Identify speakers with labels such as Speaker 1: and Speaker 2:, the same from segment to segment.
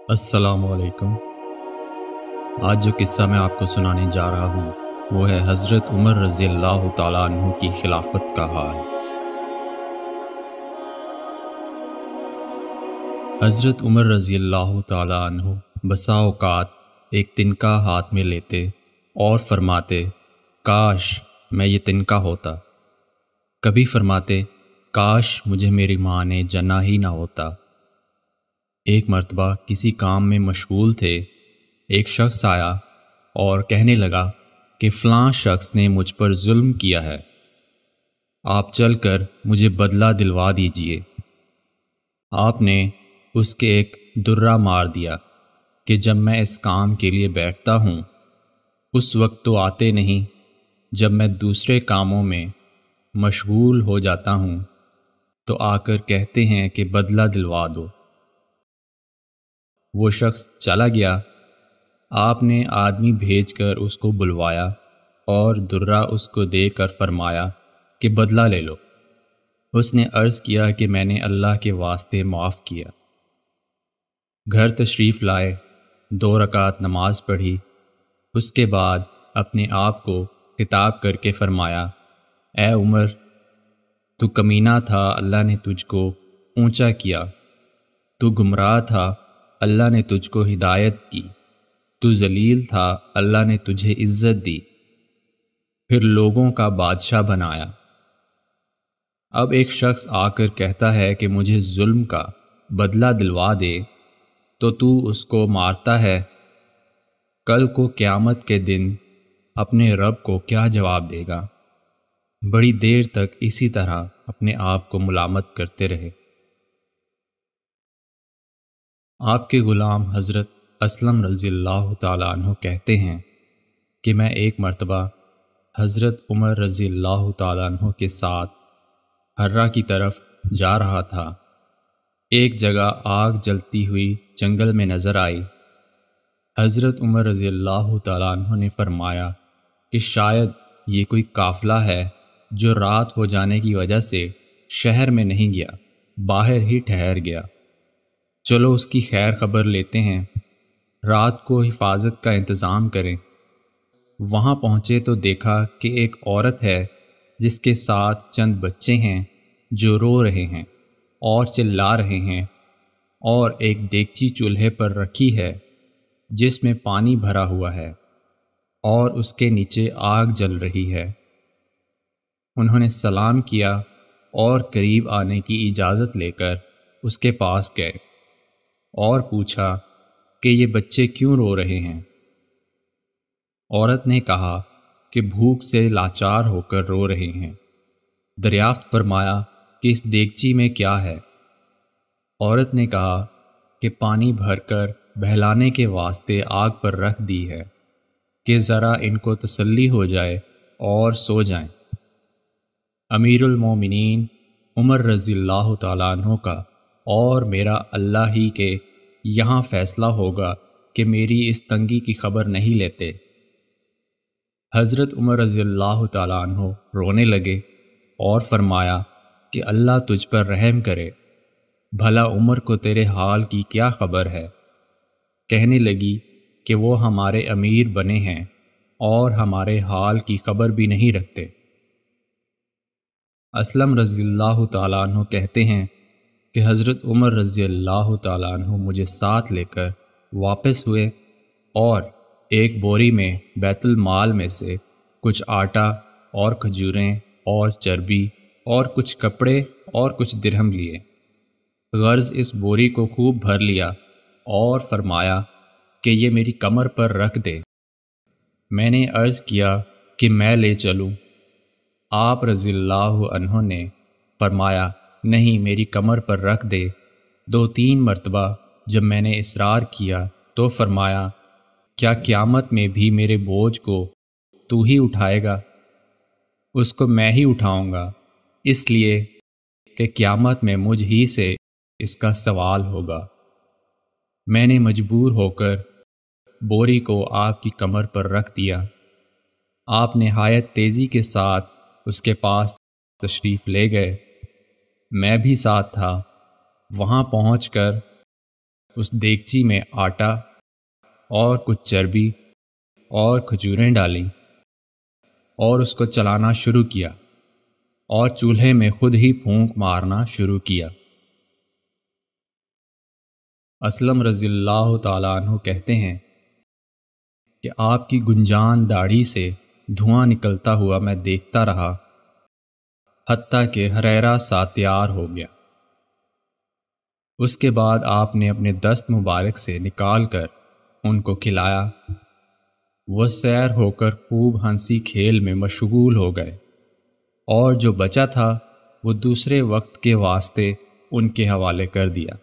Speaker 1: السلام علیکم۔ آج جو قصہ میں آپ کو سنانے جا رہا ہوں وہ ہے حضرت عمر رضی اللہ تعالیٰ عنہ کی خلافت کا حال۔ حضرت عمر رضی اللہ تعالیٰ عنہ بسا اوقات ایک تنکا ہاتھ میں لیتے اور فرماتے کاش میں یہ تنکا ہوتا، کبھی فرماتے کاش مجھے میری ماں نے جنا ہی نہ ہوتا۔ ایک مرتبہ کسی کام میں مشغول تھے، ایک شخص آیا اور کہنے لگا کہ فلاں شخص نے مجھ پر ظلم کیا ہے، آپ چل کر مجھے بدلہ دلوا دیجئے۔ آپ نے اس کے ایک درہ مار دیا کہ جب میں اس کام کے لیے بیٹھتا ہوں اس وقت تو آتے نہیں، جب میں دوسرے کاموں میں مشغول ہو جاتا ہوں تو آ کر کہتے ہیں کہ بدلہ دلوا دو۔ وہ شخص چلا گیا۔ آپ نے آدمی بھیج کر اس کو بلوایا اور درہ اس کو دے کر فرمایا کہ بدلہ لے لو۔ اس نے عرض کیا کہ میں نے اللہ کے واسطے معاف کیا۔ گھر تشریف لائے، 2 رکعت نماز پڑھی، اس کے بعد اپنے آپ کو خطاب کر کے فرمایا اے عمر، تو کمینہ تھا، اللہ نے تجھ کو اونچا کیا، تو گمراہ تھا، اللہ نے تجھ کو ہدایت کی، تو ذلیل تھا، اللہ نے تجھے عزت دی، پھر لوگوں کا بادشاہ بنایا۔ اب ایک شخص آ کر کہتا ہے کہ مجھے ظلم کا بدلہ دلوا دے تو اس کو مارتا ہے، کل کو قیامت کے دن اپنے رب کو کیا جواب دے گا؟ بڑی دیر تک اسی طرح اپنے آپ کو ملامت کرتے رہے۔ آپ کے غلام حضرت اسلم رضی اللہ تعالیٰ عنہ کہتے ہیں کہ میں ایک مرتبہ حضرت عمر رضی اللہ تعالیٰ عنہ کے ساتھ حرہ کی طرف جا رہا تھا۔ ایک جگہ آگ جلتی ہوئی جنگل میں نظر آئی۔ حضرت عمر رضی اللہ تعالیٰ عنہ نے فرمایا کہ شاید یہ کوئی قافلہ ہے جو رات ہو جانے کی وجہ سے شہر میں نہیں گیا، باہر ہی ٹھہر گیا، چلو اس کی خیر خبر لیتے ہیں، رات کو حفاظت کا انتظام کریں۔ وہاں پہنچے تو دیکھا کہ ایک عورت ہے جس کے ساتھ چند بچے ہیں جو رو رہے ہیں اور چلا رہے ہیں، اور ایک دیگچی چولہے پر رکھی ہے جس میں پانی بھرا ہوا ہے اور اس کے نیچے آگ جل رہی ہے۔ انہوں نے سلام کیا اور قریب آنے کی اجازت لے کر اس کے پاس گئے اور پوچھا کہ یہ بچے کیوں رو رہے ہیں؟ عورت نے کہا کہ بھوک سے لاچار ہو کر رو رہے ہیں۔ دریافت فرمایا کہ اس دیگچی میں کیا ہے؟ عورت نے کہا کہ پانی بھر کر بہلانے کے واسطے آگ پر رکھ دی ہے کہ ذرا ان کو تسلی ہو جائے اور سو جائیں۔ امیر المومنین عمر رضی اللہ تعالیٰ عنہ کا اور میرا اللہ ہی کے یہاں فیصلہ ہوگا کہ میری اس تنگی کی خبر نہیں لیتے۔ حضرت عمر رضی اللہ تعالیٰ عنہ رونے لگے اور فرمایا کہ اللہ تجھ پر رحم کرے، بھلا عمر کو تیرے حال کی کیا خبر ہے؟ کہنے لگی کہ وہ ہمارے امیر بنے ہیں اور ہمارے حال کی خبر بھی نہیں رکھتے۔ اسلم رضی اللہ تعالیٰ عنہ کہتے ہیں کہ حضرت عمر رضی اللہ تعالیٰ عنہ مجھے ساتھ لے کر واپس ہوئے اور ایک بوری میں بیت المال میں سے کچھ آٹا اور کھجوریں اور چربی اور کچھ کپڑے اور کچھ درہم لیے۔ غرض اس بوری کو خوب بھر لیا اور فرمایا کہ یہ میری کمر پر رکھ دے۔ میں نے عرض کیا کہ میں لے چلوں۔ آپ رضی اللہ عنہ نے فرمایا نہیں، میری کمر پر رکھ دے۔ 2-3 مرتبہ جب میں نے اصرار کیا تو فرمایا کیا قیامت میں بھی میرے بوجھ کو تو ہی اٹھائے گا؟ اس کو میں ہی اٹھاؤں گا، اس لیے کہ قیامت میں مجھ ہی سے اس کا سوال ہوگا۔ میں نے مجبور ہو کر بوری کو آپ کی کمر پر رکھ دیا۔ آپ نہایت تیزی کے ساتھ اس کے پاس تشریف لے گئے، میں بھی ساتھ تھا۔ وہاں پہنچ کر اس دیگچی میں آٹا اور کچھ چربی اور کھجوریں ڈالیں اور اس کو چلانا شروع کیا اور چولہے میں خود ہی پھونک مارنا شروع کیا۔ اسلم رضی اللہ تعالیٰ عنہ کہتے ہیں کہ آپ کی گنجان داڑھی سے دھواں نکلتا ہوا میں دیکھتا رہا حتیٰ کہ ہریرا سا تیار ہو گیا۔ اس کے بعد آپ نے اپنے دست مبارک سے نکال کر ان کو کھلایا۔ وہ سیر ہو کر خوب ہنسی کھیل میں مشغول ہو گئے اور جو بچا تھا وہ دوسرے وقت کے واسطے ان کے حوالے کر دیا۔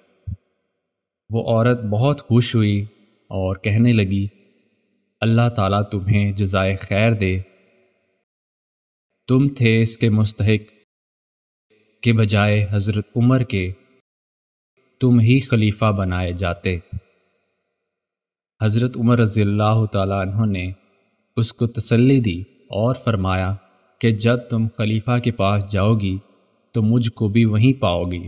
Speaker 1: وہ عورت بہت خوش ہوئی اور کہنے لگی، اللہ تعالیٰ تمہیں جزائے خیر دے، تم تھے اس کے مستحق کہ بجائے حضرت عمر کے تم ہی خلیفہ بنائے جاتے۔ حضرت عمر رضی اللہ تعالیٰ عنہ نے اس کو تسلی دی اور فرمایا کہ جب تم خلیفہ کے پاس جاؤ گی تو مجھ کو بھی وہیں پاؤ گی۔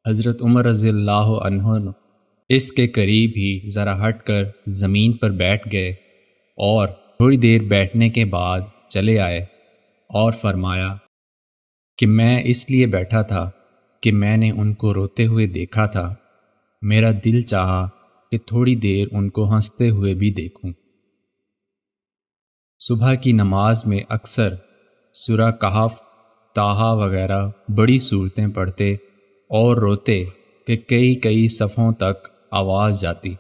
Speaker 1: حضرت عمر رضی اللہ عنہ اس کے قریب ہی ذرا ہٹ کر زمین پر بیٹھ گئے اور تھوڑی دیر بیٹھنے کے بعد چلے آئے اور فرمایا کہ میں اس لیے بیٹھا تھا کہ میں نے ان کو روتے ہوئے دیکھا تھا، میرا دل چاہا کہ تھوڑی دیر ان کو ہنستے ہوئے بھی دیکھوں۔ صبح کی نماز میں اکثر سورہ کہف، طٰہٰ وغیرہ بڑی صورتیں پڑھتے اور روتے کہ کئی صفوں تک آواز جاتی۔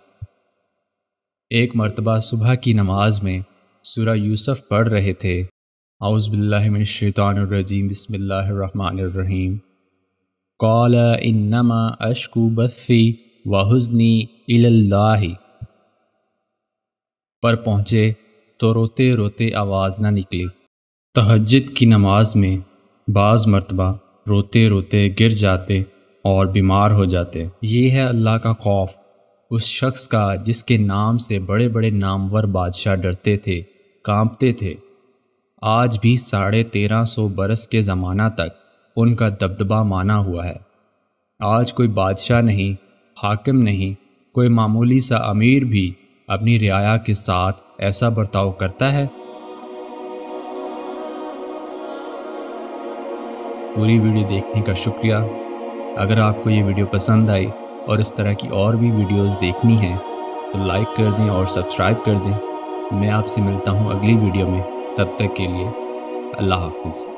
Speaker 1: ایک مرتبہ صبح کی نماز میں سورہ یوسف پڑھ رہے تھے، اعوذ باللہ من الشیطان الرجیم، بسم اللہ الرحمن الرحیم، قال انما اشکو بثی وحزنی الی اللہ، پر پہنچے تو روتے روتے آواز نہ نکلی۔ تہجد کی نماز میں بعض مرتبہ روتے روتے گر جاتے اور بیمار ہو جاتے۔ یہ ہے اللہ کا خوف اس شخص کا جس کے نام سے بڑے بڑے نامور بادشاہ ڈرتے تھے، کانپتے تھے۔ آج بھی 1350 برس کے زمانہ تک ان کا دبدبہ مانا ہوا ہے۔ آج کوئی بادشاہ نہیں، حاکم نہیں، کوئی معمولی سا امیر بھی اپنی رعایا کے ساتھ ایسا برتاؤ کرتا ہے؟ پوری ویڈیو دیکھنے کا شکریہ۔ اگر آپ کو یہ ویڈیو پسند آئی اور اس طرح کی اور بھی ویڈیوز دیکھنی ہیں تو لائک کر دیں اور سبسکرائب کر دیں۔ میں آپ سے ملتا ہوں اگلی ویڈیو میں، تب تک کے لیے اللہ حافظ۔